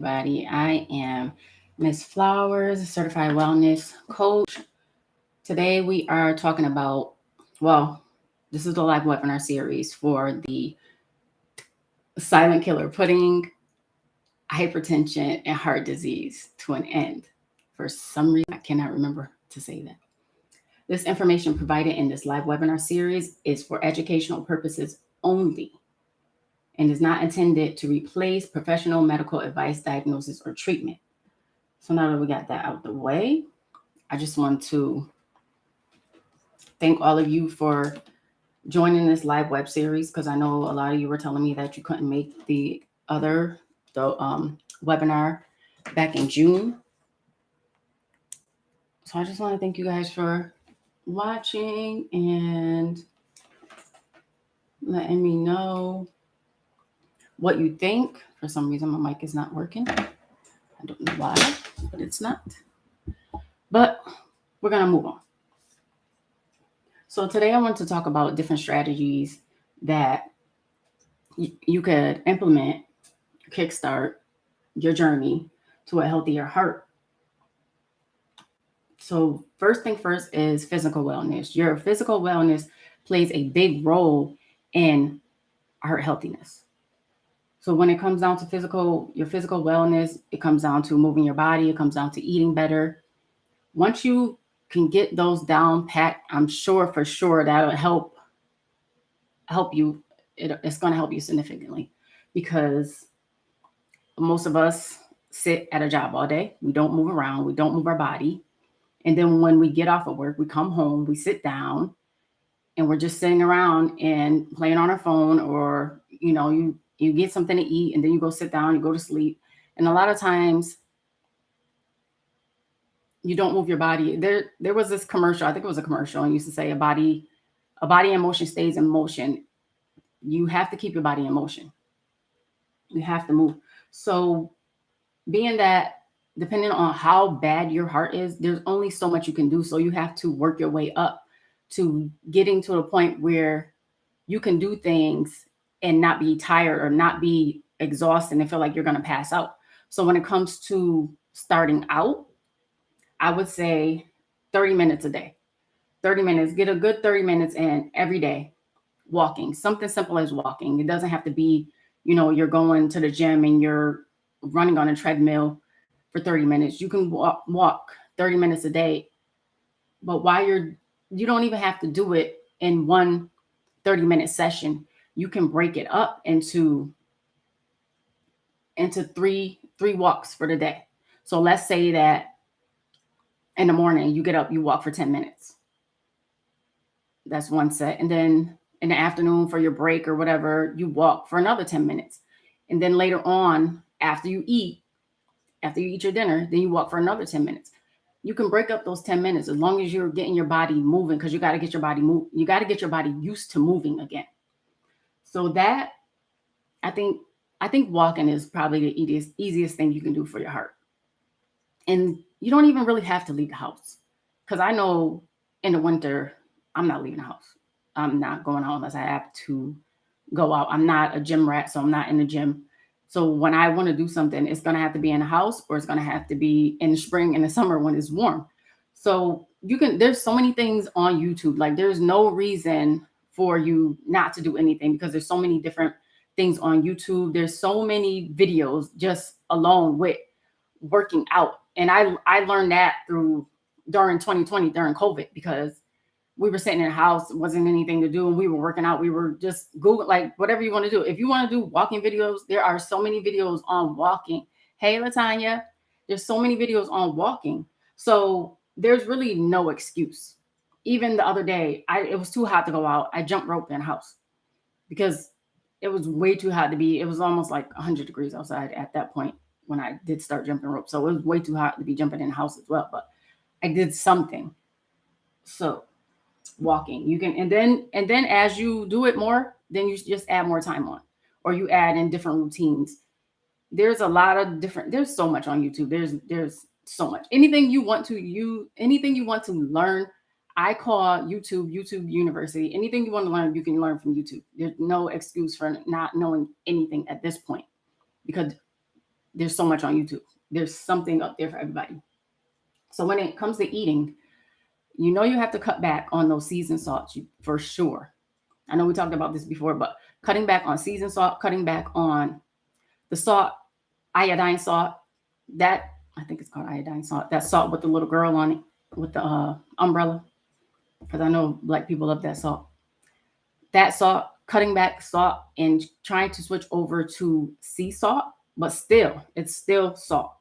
everybody. I am Miss Flowers, certified wellness coach. Today we are talking about, well, this is the live webinar series for the silent killer, putting hypertension and heart disease to an end. For some reason, I cannot remember to say that. This information provided in this live webinar series is for educational purposes only and is not intended to replace professional medical advice, diagnosis, or treatment. So now that we got that out the way, I just want to thank all of you for joining this live web series because I know a lot of you were telling me that you couldn't make the webinar back in June. So I just want to thank you guys for watching and letting me know what you think. For some reason, my mic is not working. I don't know why, but it's not. But we're going to move on. So today I want to talk about different strategies that you could implement, kickstart your journey to a healthier heart. So first thing first is physical wellness. Your physical wellness plays a big role in heart healthiness. So when it comes down to your physical wellness, it comes down to moving your body, it comes down to eating better. Once you can get those down pat, I'm sure for sure that'll help you. It's going to help you significantly because most of us sit at a job all day. We don't move around. We don't move our body. And then when we get off of work, we come home, we sit down, and we're just sitting around and playing on our phone, or you get something to eat, and then you go sit down, you go to sleep. And a lot of times you don't move your body. There was this commercial, I think it was a commercial, and used to say a body in motion stays in motion. You have to keep your body in motion. You have to move. So being that, depending on how bad your heart is, there's only so much you can do. So you have to work your way up to getting to a point where you can do things and not be tired or not be exhausted and feel like you're going to pass out. So when it comes to starting out, I would say 30 minutes a day. 30 minutes, get a good 30 minutes in every day. Walking, something simple as walking. It doesn't have to be, you're going to the gym and you're running on a treadmill for 30 minutes. You can walk 30 minutes a day. But while you don't even have to do it in one 30-minute session. You can break it up into three walks for the day. So let's say that in the morning you get up, you walk for 10 minutes. That's one set. And then in the afternoon for your break or whatever, you walk for another 10 minutes. And then later on, after you eat your dinner, then you walk for another 10 minutes. You can break up those 10 minutes as long as you're getting your body moving, because you got to get your body you got to get your body used to moving again. So that, I think walking is probably the easiest thing you can do for your heart. And you don't even really have to leave the house. Because I know in the winter, I'm not leaving the house. I'm not going out unless I have to go out. I'm not a gym rat, so I'm not in the gym. So when I want to do something, it's going to have to be in the house, or it's going to have to be in the spring and the summer when it's warm. So there's so many things on YouTube. Like there's no reason for you not to do anything because there's so many different things on YouTube. There's so many videos just alone with working out. And I learned that during 2020, during COVID, because we were sitting in the house, wasn't anything to do, and we were working out. We were just Google, like whatever you want to do. If you want to do walking videos, there are so many videos on walking. Hey, Latanya, there's so many videos on walking. So there's really no excuse. Even the other day, it was too hot to go out. I jumped rope in the house because it was way too hot to be. It was almost like 100 degrees outside at that point when I did start jumping rope. So it was way too hot to be jumping in the house as well. But I did something. So walking, you can, and then as you do it more, then you just add more time on, or you add in different routines. There's so much on YouTube. There's so much. Anything you want to learn, I call YouTube University. Anything you want to learn, you can learn from YouTube. There's no excuse for not knowing anything at this point, because There's so much on YouTube. There's something up there for everybody. So when it comes to eating, you know you have to cut back on those seasoned salts for sure. I know we talked about this before, but cutting back on seasoned salt, cutting back on the salt, iodine salt, that I think it's called iodine salt, that salt with the little girl on it with the umbrella, because I know black people love that salt. That salt, cutting back salt and trying to switch over to sea salt, but still, it's still salt.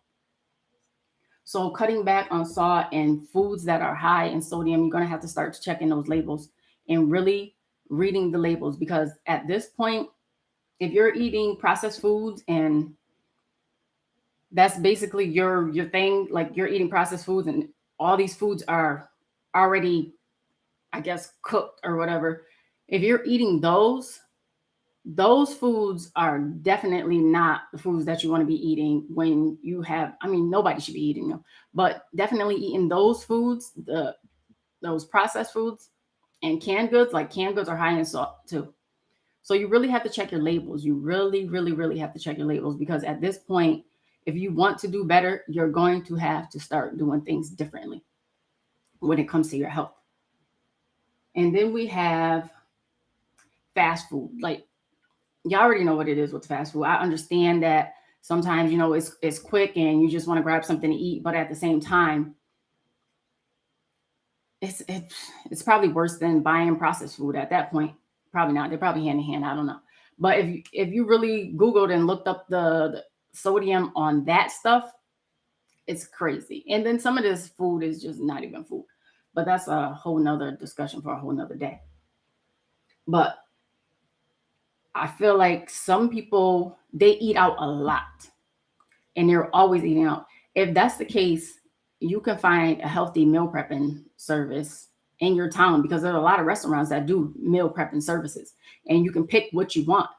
So cutting back on salt and foods that are high in sodium, you're going to have to start checking those labels and really reading the labels, because at this point, if you're eating processed foods and that's basically your thing, like you're eating processed foods and all these foods are already, I guess, cooked or whatever. If you're eating those foods are definitely not the foods that you want to be eating when you have, I mean, nobody should be eating them, but definitely eating those foods, those processed foods and canned goods, like canned goods are high in salt too. So you really have to check your labels. You really, really, really have to check your labels, because at this point, if you want to do better, you're going to have to start doing things differently when it comes to your health. And then we have fast food. Like, y'all already know what it is with fast food. I understand that sometimes, it's quick and you just want to grab something to eat, but at the same time, it's probably worse than buying processed food at that point. Probably not. They're probably hand in hand. I don't know. But if you really Googled and looked up the sodium on that stuff, it's crazy. And then some of this food is just not even food. But that's a whole nother discussion for a whole nother day. But I feel like some people, they eat out a lot and they're always eating out. If that's the case, you can find a healthy meal prepping service in your town, because there are a lot of restaurants that do meal prepping services and you can pick what you want.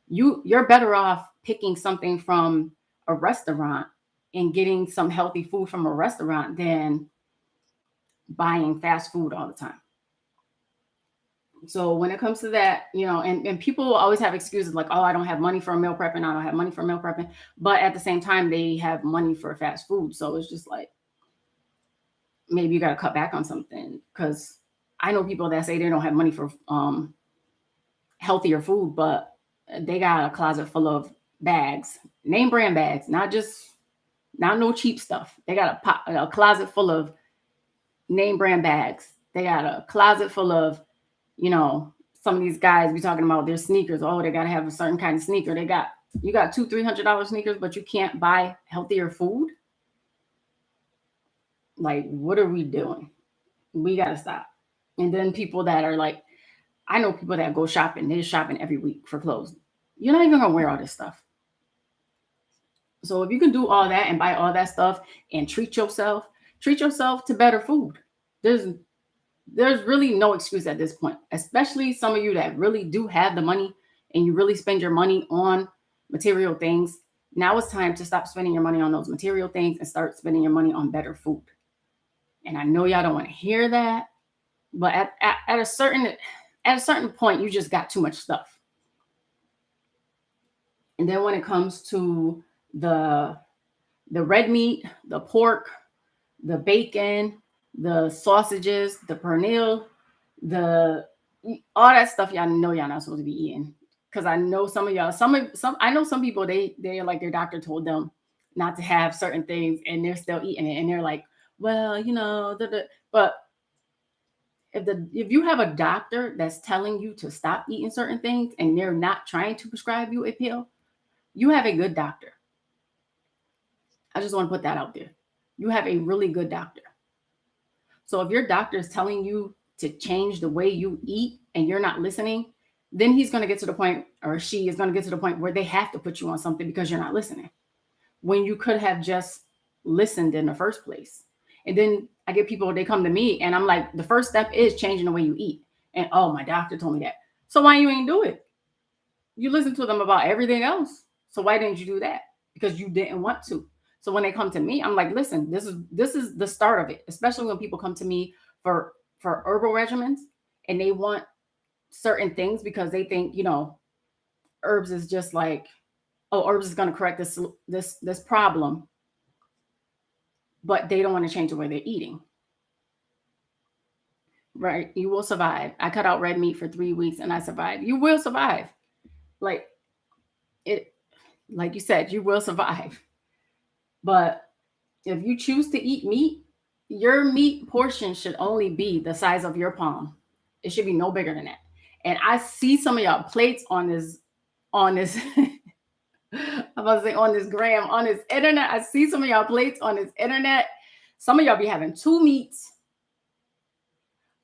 You're better off picking something from a restaurant and getting some healthy food from a restaurant than buying fast food all the time. So when it comes to that, and people always have excuses like, oh, I don't have money for meal prepping. I don't have money for meal prepping. But at the same time, they have money for fast food. So it's just like, maybe you got to cut back on something, because I know people that say they don't have money for healthier food, but they got a closet full of bags, name brand bags, not no cheap stuff. They got a closet full of name brand bags. They got a closet full of, some of these guys be talking about their sneakers. Oh, they got to have a certain kind of sneaker. You got $200-$300 sneakers, but you can't buy healthier food. Like, what are we doing? We got to stop. And then people that are like, I know people that go shopping. They're shopping every week for clothes. You're not even going to wear all this stuff. So if you can do all that and buy all that stuff and treat yourself to better food. There's really no excuse at this point, especially some of you that really do have the money and you really spend your money on material things. Now it's time to stop spending your money on those material things and start spending your money on better food. And I know y'all don't want to hear that, but at a certain point, you just got too much stuff. And then when it comes to the red meat, the pork, the bacon, the sausages, the pernil, all that stuff, y'all know y'all not supposed to be eating. Because I know some of y'all, I know some people, they're like, their doctor told them not to have certain things and they're still eating it. And they're like, well, but if you have a doctor that's telling you to stop eating certain things and they're not trying to prescribe you a pill, you have a good doctor. I just want to put that out there. You have a really good doctor. So if your doctor is telling you to change the way you eat and you're not listening, then he's going to get to the point, or she is going to get to the point where they have to put you on something because you're not listening, when you could have just listened in the first place. And then I get people, they come to me and I'm like, the first step is changing the way you eat. And oh, my doctor told me that. So why you ain't do it? You listen to them about everything else. So why didn't you do that? Because you didn't want to. So when they come to me, I'm like, listen, this is the start of it, especially when people come to me for herbal regimens and they want certain things because they think, herbs is just like oh, herbs is going to correct this problem, but they don't want to change the way they're eating. Right? You will survive. I cut out red meat for 3 weeks and I survived. You will survive. Like it, like you said, you will survive. But if you choose to eat meat, your meat portion should only be the size of your palm. It should be no bigger than that. And I see some of y'all plates on this I'm about to say on this gram, on this internet. I see some of y'all plates on this internet. Some of y'all be having 2 meats,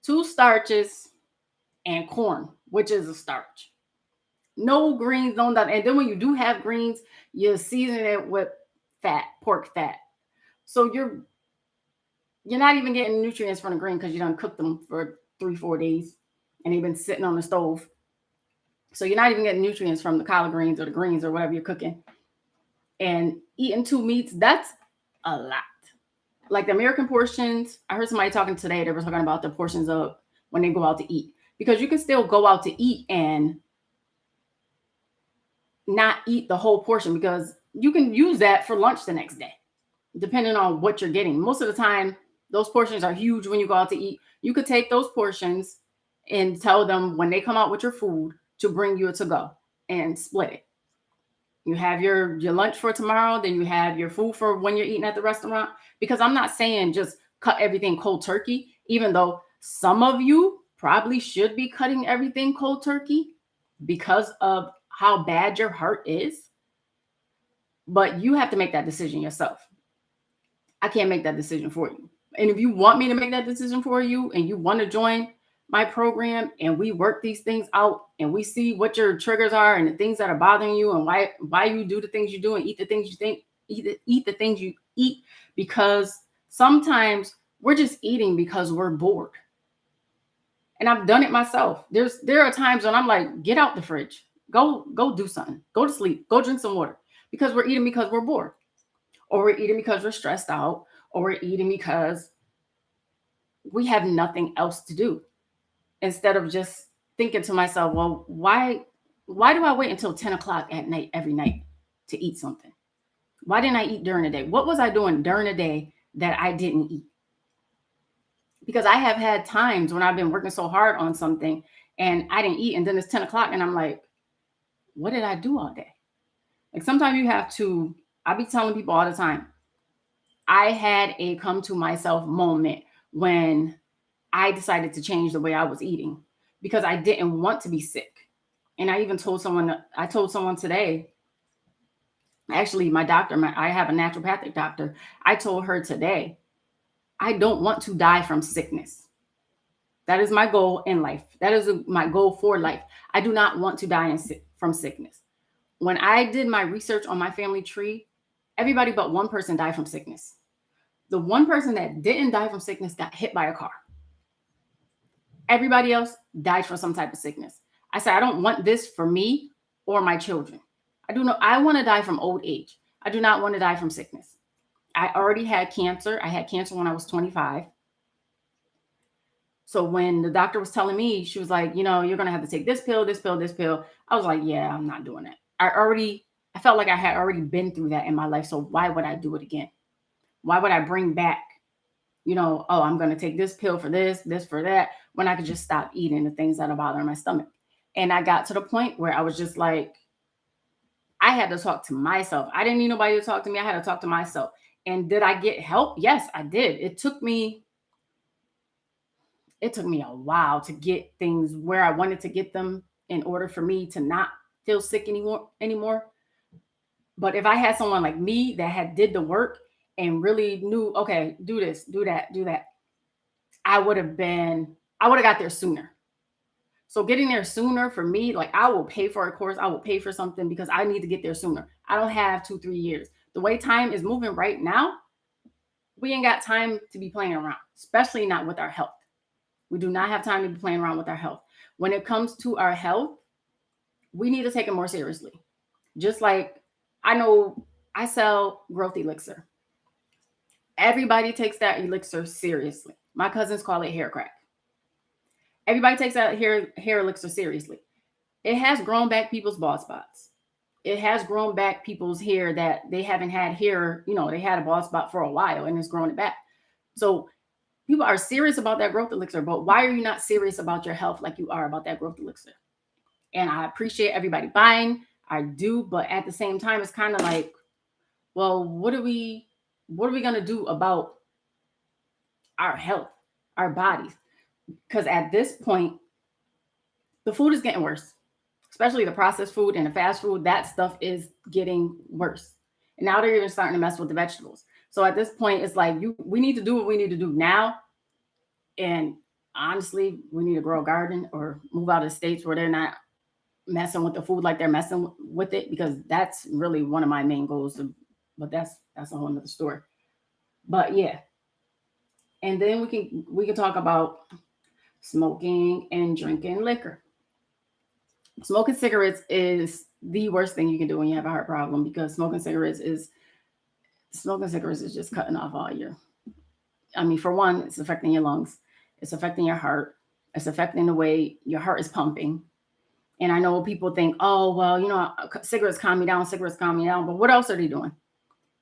2 starches, and corn, which is a starch. No greens, no nothing. And then when you do have greens, you season it with fat, pork fat. So you're not even getting nutrients from the green because you done cooked them for 3-4 days and they've been sitting on the stove. So you're not even getting nutrients from the collard greens or the greens or whatever you're cooking. And eating 2 meats, that's a lot. Like the American portions, I heard somebody talking today, they were talking about the portions of when they go out to eat. Because you can still go out to eat and not eat the whole portion because you can use that for lunch the next day, depending on what you're getting. Most of the time, those portions are huge when you go out to eat. You could take those portions and tell them when they come out with your food to bring you a to go and split it. You have your lunch for tomorrow, then you have your food for when you're eating at the restaurant. Because I'm not saying just cut everything cold turkey, even though some of you probably should be cutting everything cold turkey because of how bad your heart is. But you have to make that decision yourself. I can't make that decision for you. And if you want me to make that decision for you and you want to join my program and we work these things out and we see what your triggers are and the things that are bothering you and why you do the things you do and eat the things you think, eat the things you eat, because sometimes we're just eating because we're bored. And I've done it myself. There are times when I'm like, get out the fridge, go do something, go to sleep, go drink some water, because we're eating because we're bored, or we're eating because we're stressed out, or we're eating because we have nothing else to do. Instead of just thinking to myself, well, why do I wait until 10 o'clock at night every night to eat something? Why didn't I eat during the day? What was I doing during the day that I didn't eat? Because I have had times when I've been working so hard on something and I didn't eat, and then it's 10 o'clock and I'm like, what did I do all day? Like sometimes you have to, I be telling people all the time, I had a come to myself moment when I decided to change the way I was eating because I didn't want to be sick. And I even told someone today, actually my doctor, I have a naturopathic doctor. I told her today, I don't want to die from sickness. That is my goal in life. That is my goal for life. I do not want to die from sickness. When I did my research on my family tree, everybody but one person died from sickness. The one person that didn't die from sickness got hit by a car. Everybody else died from some type of sickness. I said, I don't want this for me or my children. I want to die from old age. I do not want to die from sickness. I already had cancer. I had cancer when I was 25. So when the doctor was telling me, she was like, you're going to have to take this pill, this pill, this pill. I was like, yeah, I'm not doing it. I felt like I had already been through that in my life. So why would I do it again? Why would I bring back, I'm going to take this pill for this for that, when I could just stop eating the things that are bothering my stomach. And I got to the point where I was just like, I had to talk to myself. I didn't need nobody to talk to me. I had to talk to myself. And did I get help? Yes, I did. It took me a while to get things where I wanted to get them in order for me to not feel sick anymore. But if I had someone like me that did the work and really knew, okay, do this, do that, I would have got there sooner. So getting there sooner for me, like I will pay for a course, I will pay for something because I need to get there sooner. I don't have 2-3 years. The way time is moving right now, we ain't got time to be playing around, especially not with our health. We do not have time to be playing around with our health. When it comes to our health, we need to take it more seriously. Just like I know I sell growth elixir. Everybody takes that elixir seriously. My cousins call it hair crack. Everybody takes that hair elixir seriously. It has grown back people's bald spots. it has grown back people's hair that they haven't had hair. They had a bald spot for a while and it's growing it back. So people are serious about that growth elixir, but why are you not serious about your health like you are about that growth elixir? And I appreciate everybody buying. I do, but at the same time, it's kind of like, well, what are we going to do about our health, our bodies? Because at this point, the food is getting worse, especially the processed food and the fast food. That stuff is getting worse. And now they're even starting to mess with the vegetables. So at this point, it's like we need to do what we need to do now. And honestly, we need to grow a garden or move out of states where they're not messing with the food like they're messing with it, because that's really one of my main goals. But that's a whole nother story. But yeah. And then we can talk about smoking and drinking liquor. Smoking cigarettes is the worst thing you can do when you have a heart problem, because smoking cigarettes is just cutting off all your. I mean, for one, it's affecting your lungs, it's affecting your heart, it's affecting the way your heart is pumping. And I know people think, oh, well, cigarettes calm me down, but what else are they doing?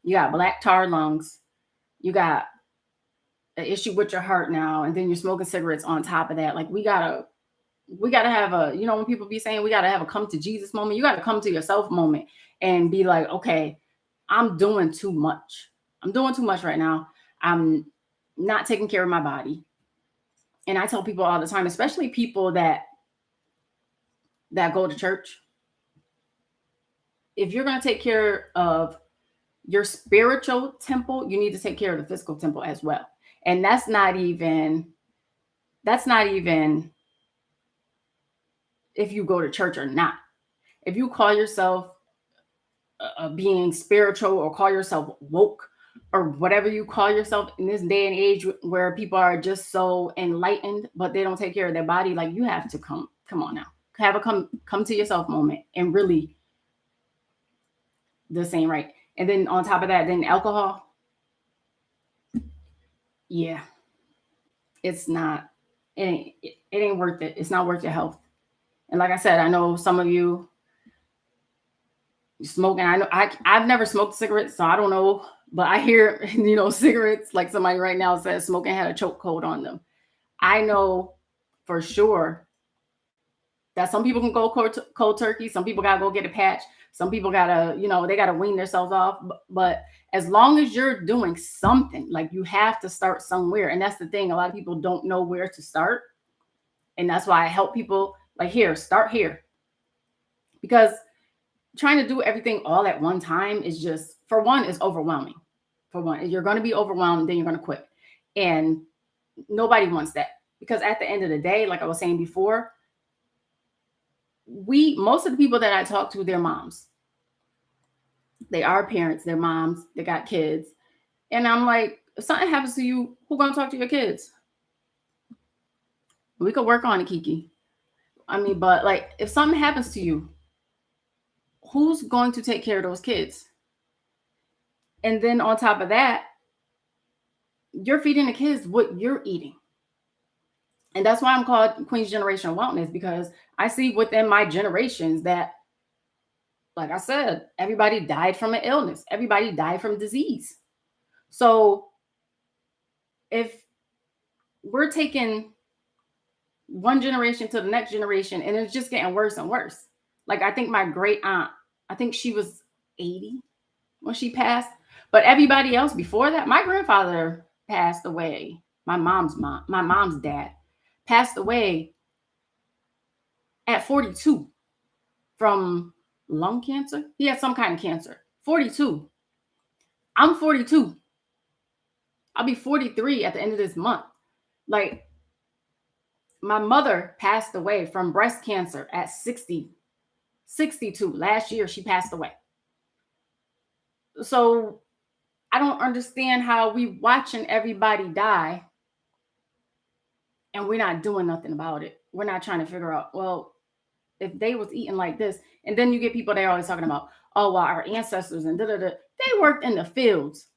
You got black tar lungs, you got an issue with your heart now, and then you're smoking cigarettes on top of that. Like we gotta have when people be saying we gotta have a come to Jesus moment, you gotta come to yourself moment and be like, okay, I'm doing too much. I'm doing too much right now. I'm not taking care of my body. And I tell people all the time, especially people that go to church, if you're going to take care of your spiritual temple, you need to take care of the physical temple as well. And that's not even if you go to church or not. If you call yourself being spiritual or call yourself woke or whatever you call yourself in this day and age where people are just so enlightened, but they don't take care of their body, like you have to come on now. Have a come to yourself moment, and really this ain't right. And then on top of that, then alcohol. Yeah. It ain't worth it. It's not worth your health. And like I said, I know some of you smoking. I know I've never smoked cigarettes, so I don't know, but I hear, cigarettes, like somebody right now says smoking had a choke hold on them. I know for sure that some people can go cold turkey. Some people got to go get a patch. Some people got to, they got to wean themselves off. But as long as you're doing something, like you have to start somewhere. And that's the thing. A lot of people don't know where to start. And that's why I help people like start here. Because trying to do everything all at one time is just, for one, is overwhelming. For one, you're going to be overwhelmed, then you're going to quit. And nobody wants that. Because at the end of the day, like I was saying before, most of the people that I talk to, they're moms. They are parents, they're moms, they got kids. And I'm like, if something happens to you, who's going to talk to your kids? We could work on it, Kiki. I mean, but like, if something happens to you, who's going to take care of those kids? And then on top of that, you're feeding the kids what you're eating. And that's why I'm called Queen's Generational Wellness, because I see within my generations that, like I said, everybody died from an illness. Everybody died from disease. So if we're taking one generation to the next generation and it's just getting worse and worse. Like I think my great aunt, I think she was 80 when she passed. But everybody else before that, my grandfather passed away. My mom's dad passed away at 42 from lung cancer. He had some kind of cancer. 42. I'm 42. I'll be 43 at the end of this month. Like, my mother passed away from breast cancer at 62. Last year, she passed away. So I don't understand how we watching everybody die and we're not doing nothing about it. We're not trying to figure out, well, if they was eating like this, and then you get people, they're always talking about, oh, well, our ancestors and da-da-da. They worked in the fields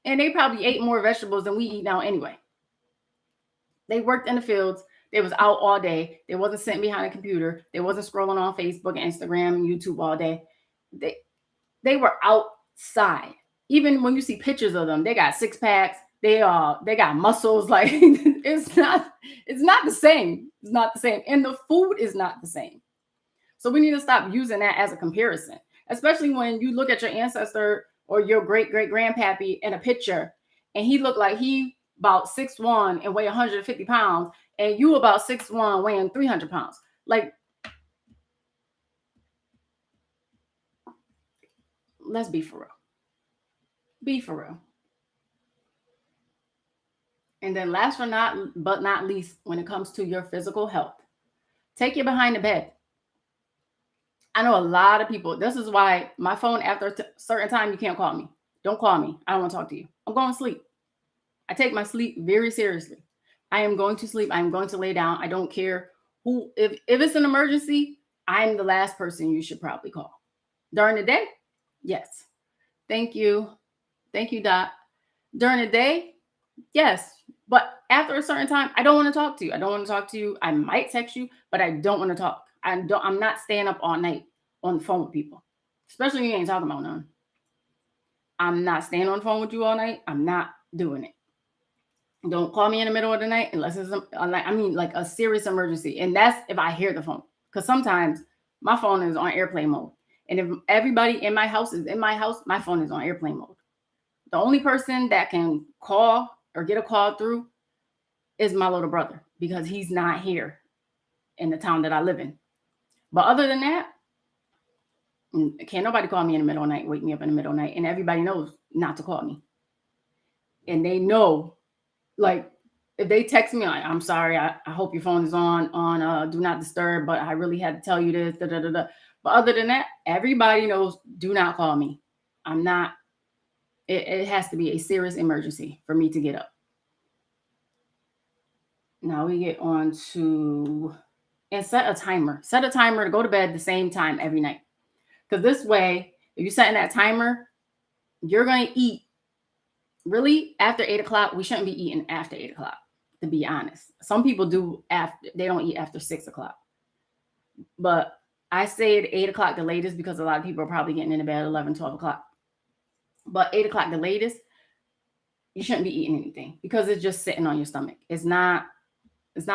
and they probably ate more vegetables than we eat now anyway. They worked in the fields. They was out all day. They wasn't sitting behind a computer. They wasn't scrolling on Facebook, Instagram, YouTube all day. they were outside. Even when you see pictures of them, they got six packs. They got muscles. Like it's not the same. It's not the same, and the food is not the same. So we need to stop using that as a comparison, especially when you look at your ancestor or your great great grandpappy in a picture, and he looked like he about 6'1" and weigh 150 pounds, and you about 6'1" weighing 300 pounds. Like, let's be for real. Be for real. And then last but not least, when it comes to your physical health, take you behind the bed. I know a lot of people, this is why my phone after a certain time, you can't call me. Don't call me. I don't want to talk to you. I'm going to sleep. I take my sleep very seriously. I am going to sleep. I'm going to lay down. I don't care who, if it's an emergency, I'm the last person you should probably call. During the day, yes. Thank you. Thank you, Doc. During the day, yes. But after a certain time, I don't want to talk to you. I don't want to talk to you. I might text you, but I don't want to talk. I'm not staying up all night on the phone with people, especially when you ain't talking about none. I'm not staying on the phone with you all night. I'm not doing it. Don't call me in the middle of the night unless it's like a serious emergency. And that's if I hear the phone. Because sometimes my phone is on airplane mode. And if everybody in my house is in my house, my phone is on airplane mode. The only person that can call or get a call through is my little brother, because he's not here in the town that I live in. But other than that, can't nobody call me in the middle of the night, wake me up in the middle of the night. And everybody knows not to call me. And they know, like, if they text me, like, I'm sorry, I hope your phone is on do not disturb, but I really had to tell you this, da, da, da, da. But other than that, everybody knows, do not call me. I'm not, it has to be a serious emergency for me to get up. Now we get on to, and set a timer. Set a timer to go to bed the same time every night. Because this way, if you're setting that timer, you're going to eat. Really, after 8 o'clock, we shouldn't be eating after 8 o'clock, to be honest. Some people do they don't eat after 6 o'clock. But I say at 8 o'clock the latest, because a lot of people are probably getting into bed at 11, 12 o'clock. But 8 o'clock the latest, you shouldn't be eating anything, because it's just sitting on your stomach. It's not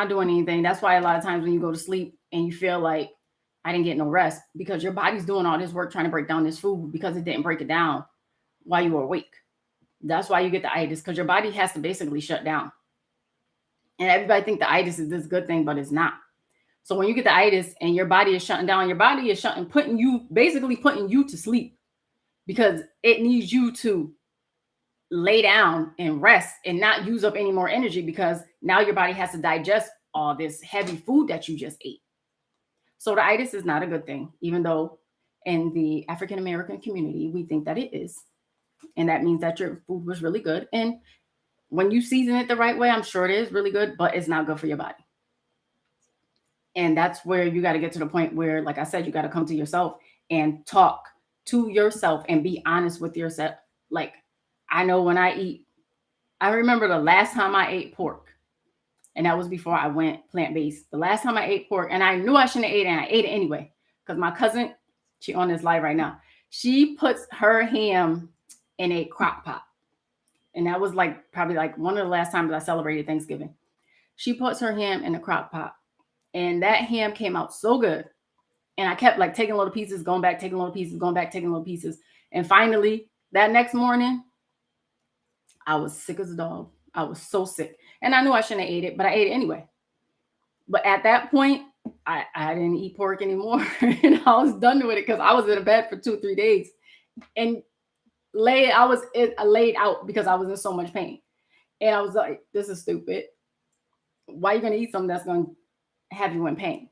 doing anything. That's why a lot of times when you go to sleep and you feel like, I didn't get no rest, because your body's doing all this work trying to break down this food, because it didn't break it down while you were awake. That's why you get the itis, because your body has to basically shut down. And everybody think the itis is this good thing, but it's not. So when you get the itis and your body is shutting down, your body is putting you to sleep, because it needs you to lay down and rest and not use up any more energy, because now your body has to digest all this heavy food that you just ate. So the itis is not a good thing, even though in the African American community, we think that it is. And that means that your food was really good. And when you season it the right way, I'm sure it is really good, but it's not good for your body. And that's where you got to get to the point where, like I said, you got to come to yourself and talk to yourself and be honest with yourself. Like, I know when I eat, I remember the last time I ate pork, and that was before I went plant-based. The last time I ate pork, and I knew I shouldn't have ate it, and I ate it anyway, because my cousin, she on this live right now, she puts her ham in a crock pot. And that was probably one of the last times I celebrated Thanksgiving. She puts her ham in a crock pot, and that ham came out so good. And I kept taking little pieces, going back, taking little pieces, going back, taking little pieces. And finally, that next morning, I was sick as a dog. I was so sick. And I knew I shouldn't have ate it, but I ate it anyway. But at that point, I didn't eat pork anymore. And I was done with it, because I was in a bed for 2-3 days. And I was laid out because I was in so much pain. And I was like, this is stupid. Why are you going to eat something that's going to have you in pain?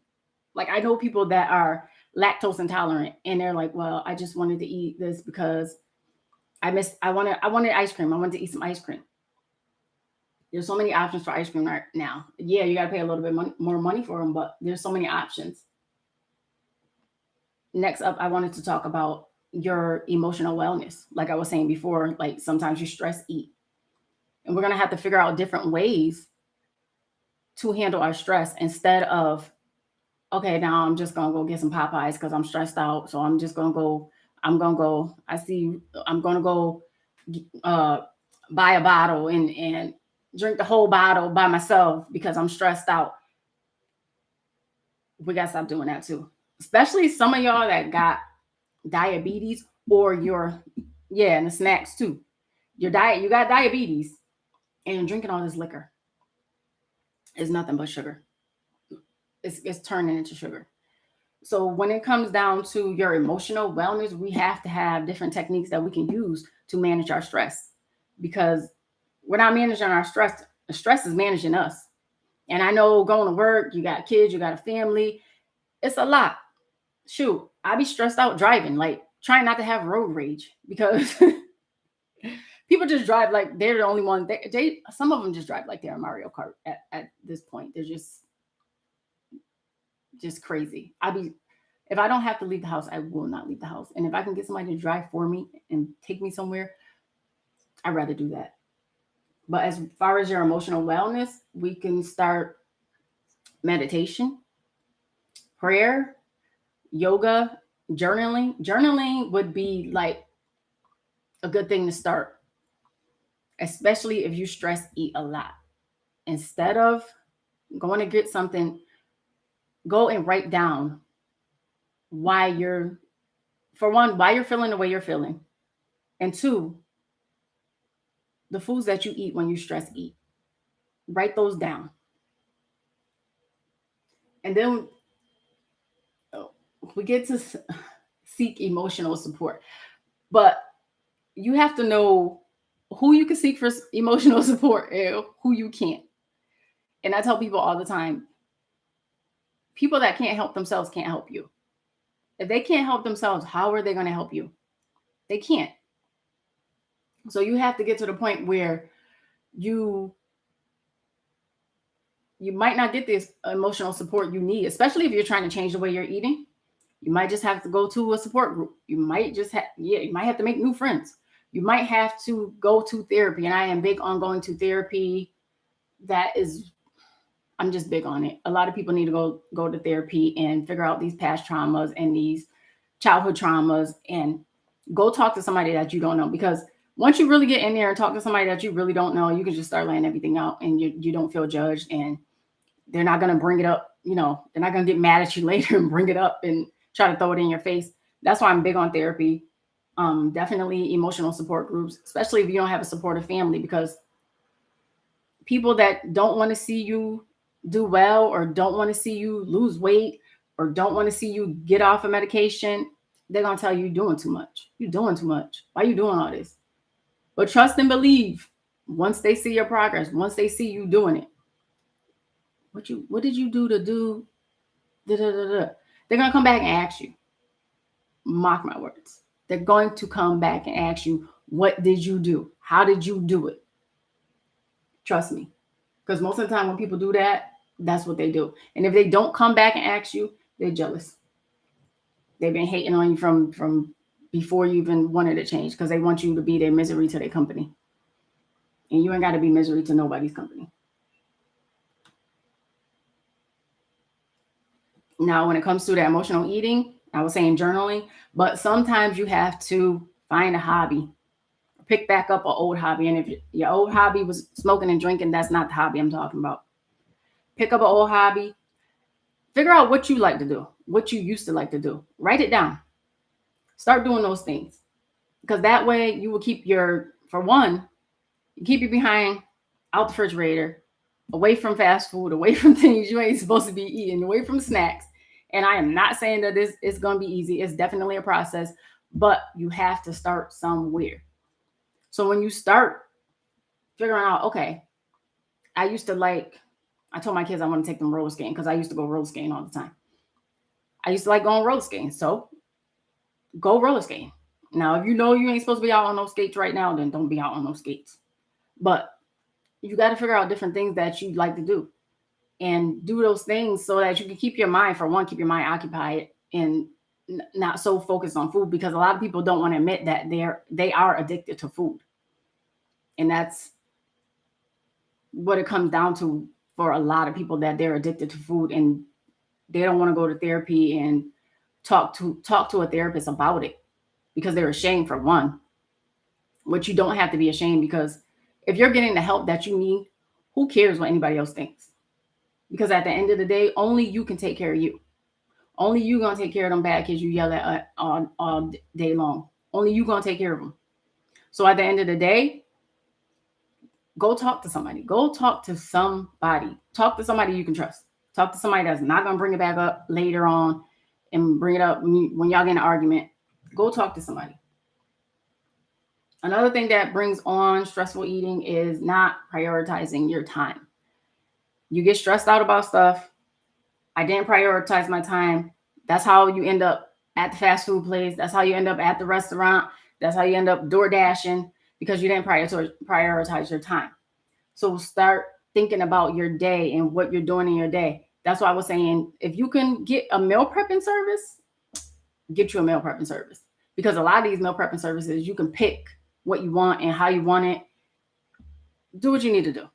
I know people that are lactose intolerant, and they're like, well, I just wanted to eat this because I wanted ice cream. I wanted to eat some ice cream. There's so many options for ice cream right now. Yeah, you got to pay a little bit more money for them, but there's so many options. Next up, I wanted to talk about your emotional wellness. Like I was saying before, sometimes you stress eat. And we're going to have to figure out different ways to handle our stress, instead of, okay, now I'm just going to go get some Popeyes because I'm stressed out. So I'm just going to go, I'm going to go, I see, I'm going to go uh, buy a bottle and drink the whole bottle by myself because I'm stressed out. We got to stop doing that too. Especially some of y'all that got diabetes or and the snacks too. You got diabetes and you're drinking all this liquor. It's nothing but sugar. It's turning into sugar. So when it comes down to your emotional wellness, we have to have different techniques that we can use to manage our stress, because we're not managing our stress. The stress is managing us. And I know going to work, you got kids, you got a family. It's a lot. Shoot, I be stressed out driving, like trying not to have road rage because people just drive like they're the only one. Some of them just drive like they're in Mario Kart at this point. They're just crazy. If I don't have to leave the house, I will not leave the house. And if I can get somebody to drive for me and take me somewhere, I'd rather do that. But as far as your emotional wellness, we can start meditation, prayer, yoga, journaling. Journaling would be like a good thing to start, especially if you stress eat a lot. Instead of going to get something, go and write down why you're, for one, why you're feeling the way you're feeling. And two, the foods that you eat when you stress eat. Write those down. And then we get to seek emotional support. But you have to know who you can seek for emotional support and who you can't. And I tell people all the time, people that can't help themselves can't help you. If they can't help themselves, how are they going to help you? They can't. So you have to get to the point where you might not get this emotional support you need, especially if you're trying to change the way you're eating. You might just have to go to a support group. You might just you might have to make new friends. You might have to go to therapy. And I am big on going to therapy. I'm just big on it. A lot of people need to go to therapy and figure out these past traumas and these childhood traumas and go talk to somebody that you don't know. Because once you really get in there and talk to somebody that you really don't know, you can just start laying everything out and you don't feel judged, and they're not going to bring it up. They're not going to get mad at you later and bring it up and try to throw it in your face. That's why I'm big on therapy. Definitely emotional support groups, especially if you don't have a supportive family, because people that don't want to see you do well or don't want to see you lose weight or don't want to see you get off of medication, they're going to tell you you're doing too much. You're doing too much. Why are you doing all this? But trust and believe, once they see your progress, once they see you doing it, what did you do to do? Da, da, da, da. They're going to come back and ask you. Mark my words. They're going to come back and ask you, what did you do? How did you do it? Trust me. Because most of the time when people do that, that's what they do. And if they don't come back and ask you, they're jealous. They've been hating on you from before you even wanted to change, because they want you to be their misery to their company. And you ain't got to be misery to nobody's company. Now, when it comes to the emotional eating, I was saying journaling, but sometimes you have to find a hobby, pick back up an old hobby. And if your old hobby was smoking and drinking, that's not the hobby I'm talking about. Pick up an old hobby, figure out what you like to do, what you used to like to do. Write it down. Start doing those things, because that way you will keep your behind out the refrigerator, away from fast food, away from things you ain't supposed to be eating, away from snacks. And I am not saying that this is going to be easy. It's definitely a process, but you have to start somewhere. So when you start figuring out, okay, I told my kids I want to take them roller skating because I used to go roller skating all the time. I used to like going roller skating. So go roller skating. Now, if you know you ain't supposed to be out on those skates right now, then don't be out on those skates. But you got to figure out different things that you like to do and do those things so that you can keep your mind occupied and not so focused on food, because a lot of people don't want to admit that they are addicted to food. And that's what it comes down to for a lot of people, that they're addicted to food and they don't want to go to therapy and talk to a therapist about it. because they're ashamed for one, which you don't have to be ashamed, because if you're getting the help that you need, who cares what anybody else thinks? Because at the end of the day, only you can take care of you. Only you gonna take care of them bad kids you yell at all day long. Only you gonna take care of them. So at the end of the day, go talk to somebody. Go talk to somebody. Talk to somebody you can trust. Talk to somebody that's not gonna bring it back up later on and bring it up when y'all get in an argument. Go talk to somebody. Another thing that brings on stressful eating is not prioritizing your time. You get stressed out about stuff. I didn't prioritize my time. That's how you end up at the fast food place. That's how you end up at the restaurant. That's how you end up door dashing, because you didn't prioritize your time. So start thinking about your day and what you're doing in your day. That's why I was saying, if you can get a meal prepping service, get you a meal prepping service. Because a lot of these meal prepping services, you can pick what you want and how you want it. Do what you need to do.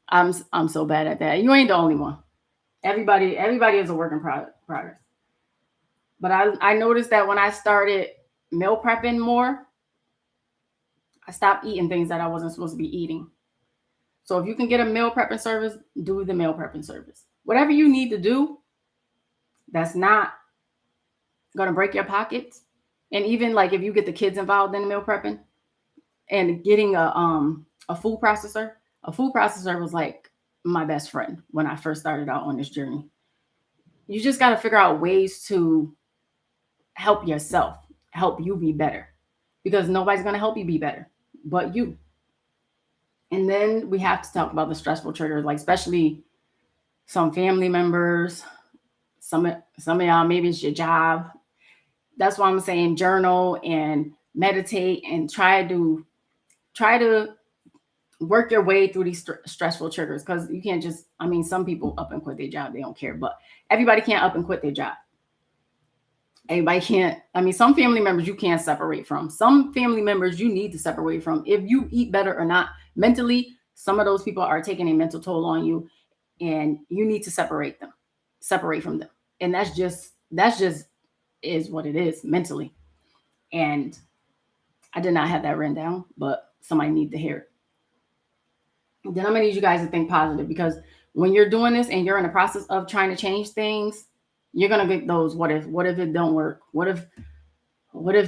I'm so bad at that. You ain't the only one. Everybody is a work in progress. But I noticed that when I started meal prepping more, I stopped eating things that I wasn't supposed to be eating. So if you can get a meal prepping service, do the meal prepping service. Whatever you need to do that's not going to break your pockets. And even like if you get the kids involved in the meal prepping and getting a food processor was like my best friend when I first started out on this journey. You just got to figure out ways to help yourself, help you be better, because nobody's going to help you be better but you. And then we have to talk about the stressful triggers, like especially some family members, some of y'all, maybe it's your job. That's why I'm saying journal and meditate and try to work your way through these stressful triggers, because you can't just, I mean, some people up and quit their job, they don't care, but everybody can't up and quit their job. Everybody can't. I mean, some family members you can't separate from. Some family members you need to separate from. If you eat better or not mentally, some of those people are taking a mental toll on you, and you need to separate from them. And that's just is what it is mentally. And I did not have that written down, but somebody needs to hear it. Then I'm gonna need you guys to think positive, because when you're doing this and you're in the process of trying to change things, you're gonna get those what if it don't work? What if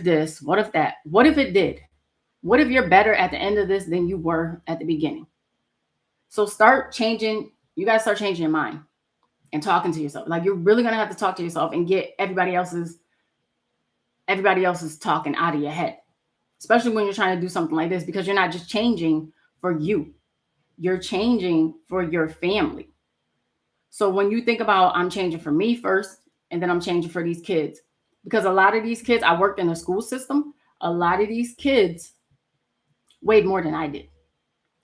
this? What if that? What if it did? What if you're better at the end of this than you were at the beginning? So start changing. You guys start changing your mind and talking to yourself. Like, you're really gonna have to talk to yourself and get everybody else's talking out of your head, especially when you're trying to do something like this, because you're not just changing for you, you're changing for your family. So when you think about, I'm changing for me first, and then I'm changing for these kids, because a lot of these kids, I worked in the school system, a lot of these kids weighed more than I did,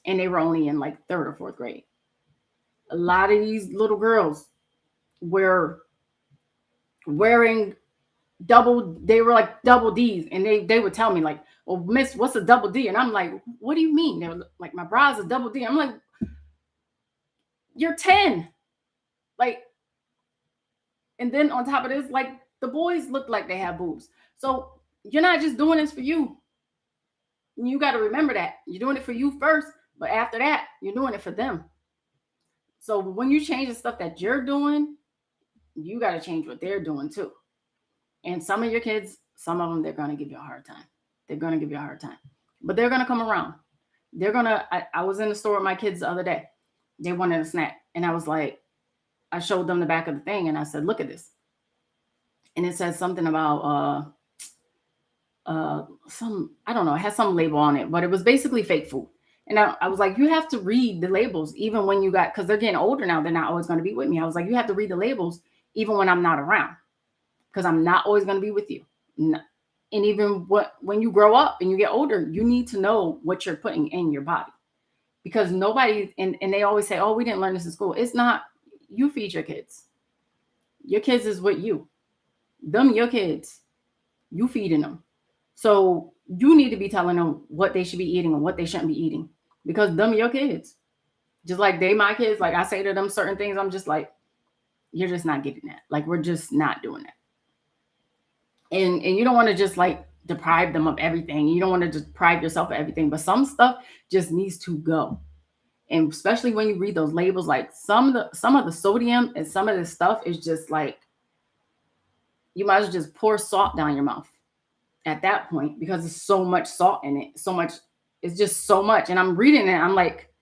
and they were only in like 3rd or 4th grade. A lot of these little girls were wearing they were like double D's, and they would tell me like, well, miss, what's a double D? And I'm like, what do you mean? They were like, my bra's a double D. I'm like, you're 10. Like, and then on top of this, like, the boys look like they have boobs. So you're not just doing this for you. You got to remember that. You're doing it for you first, but after that, you're doing it for them. So when you change the stuff that you're doing, you got to change what they're doing too. And some of your kids, some of them, they're going to give you a hard time. They're going to give you a hard time. But they're going to come around. They're going to, I was in the store with my kids the other day. They wanted a snack. And I was like, I showed them the back of the thing, and I said, look at this. And it says something about I don't know, it has some label on it, but it was basically fake food. And I was like, you have to read the labels even when because they're getting older now. They're not always going to be with me. I was like, you have to read the labels even when I'm not around, because I'm not always going to be with you. And even when you grow up and you get older, you need to know what you're putting in your body, because nobody, and they always say, oh, we didn't learn this in school. It's not. You feed your kids. Your kids is with you. Them, your kids. You feeding them. So you need to be telling them what they should be eating and what they shouldn't be eating, because them, your kids. Just like they my kids. Like, I say to them certain things, I'm just like, you're just not getting that. Like, we're just not doing that. And you don't want to just like deprive them of everything. You don't want to deprive yourself of everything, but some stuff just needs to go. And especially when you read those labels, like some of the sodium and some of this stuff is just like you might as well just pour salt down your mouth at that point because there's so much salt in it. So much, it's just so much. And I'm reading it, I'm like,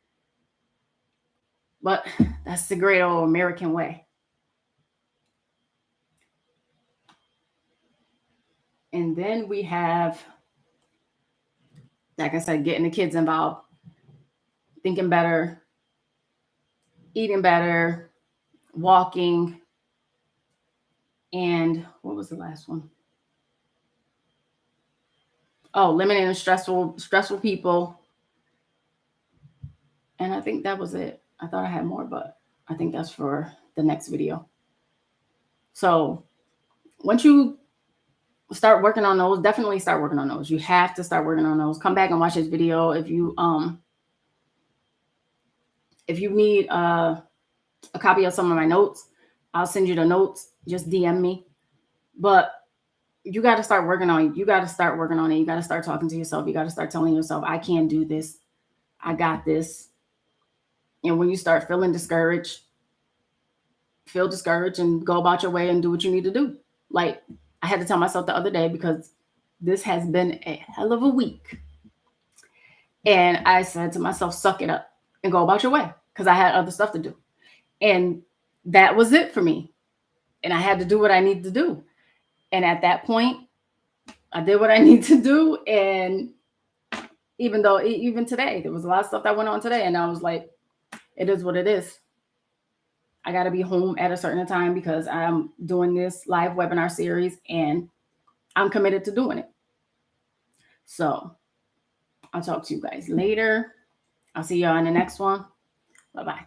but that's the great old American way. And then we have, like I said, getting the kids involved, thinking better, eating better, walking, and what was the last one? Oh, limiting stressful people. And I think that was it. I thought I had more, but I think that's for the next video. So once you start working on those, definitely start working on those. You have to start working on those. Come back and watch this video. If you need a copy of some of my notes, I'll send you the notes. Just DM me. But you got to start working on it. You got to start working on it. You got to start talking to yourself. You got to start telling yourself, I can do this. I got this. And when you start feeling discouraged, feel discouraged and go about your way and do what you need to do. Like I had to tell myself the other day because this has been a hell of a week. And I said to myself, suck it up and go about your way because I had other stuff to do. And that was it for me. And I had to do what I need to do. And at that point, I did what I need to do. And even today, there was a lot of stuff that went on today. And I was like, it is what it is. I got to be home at a certain time because I'm doing this live webinar series and I'm committed to doing it. So I'll talk to you guys later. I'll see y'all in the next one. Bye-bye.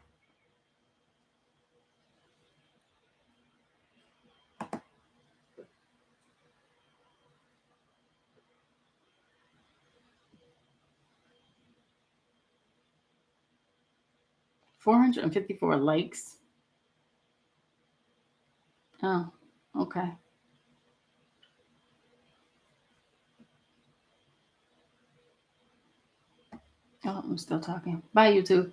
$454 likes. Oh, okay. Oh, I'm still talking. Bye, YouTube.